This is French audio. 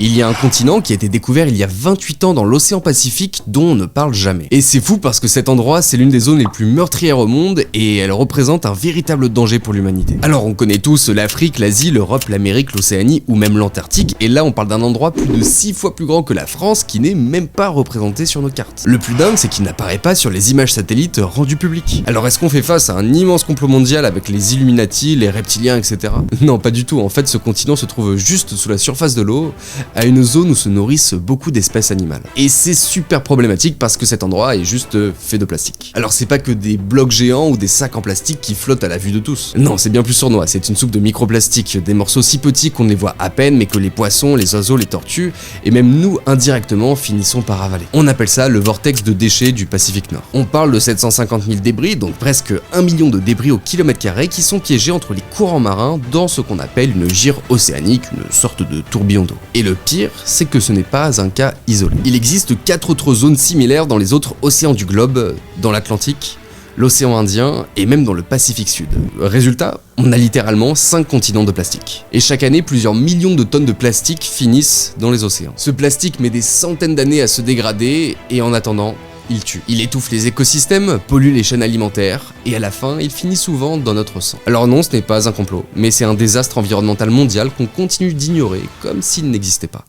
Il y a un continent qui a été découvert il y a 28 ans dans l'océan Pacifique dont on ne parle jamais. Et c'est fou parce que cet endroit c'est l'une des zones les plus meurtrières au monde et elle représente un véritable danger pour l'humanité. Alors on connaît tous l'Afrique, l'Asie, l'Europe, l'Amérique, l'Océanie ou même l'Antarctique, et là on parle d'un endroit plus de 6 fois plus grand que la France qui n'est même pas représenté sur nos cartes. Le plus dingue c'est qu'il n'apparaît pas sur les images satellites rendues publiques. Alors est-ce qu'on fait face à un immense complot mondial avec les Illuminati, les reptiliens, etc. Non, pas du tout. En fait ce continent se trouve juste sous la surface de l'eau, à une zone où se nourrissent beaucoup d'espèces animales. Et c'est super problématique parce que cet endroit est juste fait de plastique. Alors c'est pas que des blocs géants ou des sacs en plastique qui flottent à la vue de tous. Non, c'est bien plus sournois, c'est une soupe de microplastiques, des morceaux si petits qu'on ne les voit à peine mais que les poissons, les oiseaux, les tortues et même nous indirectement finissons par avaler. On appelle ça le vortex de déchets du Pacifique Nord. On parle de 750 000 débris, donc presque 1 million de débris au kilomètre carré qui sont piégés entre les courants marins dans ce qu'on appelle une gyre océanique, une sorte de tourbillon d'eau. Et le pire, c'est que ce n'est pas un cas isolé. Il existe 4 autres zones similaires dans les autres océans du globe, dans l'Atlantique, l'océan Indien et même dans le Pacifique Sud. Résultat, on a littéralement 5 continents de plastique. Et chaque année, plusieurs millions de tonnes de plastique finissent dans les océans. Ce plastique met des centaines d'années à se dégrader et en attendant, il tue. Il étouffe les écosystèmes, pollue les chaînes alimentaires, et à la fin, il finit souvent dans notre sang. Alors non, ce n'est pas un complot, mais c'est un désastre environnemental mondial qu'on continue d'ignorer comme s'il n'existait pas.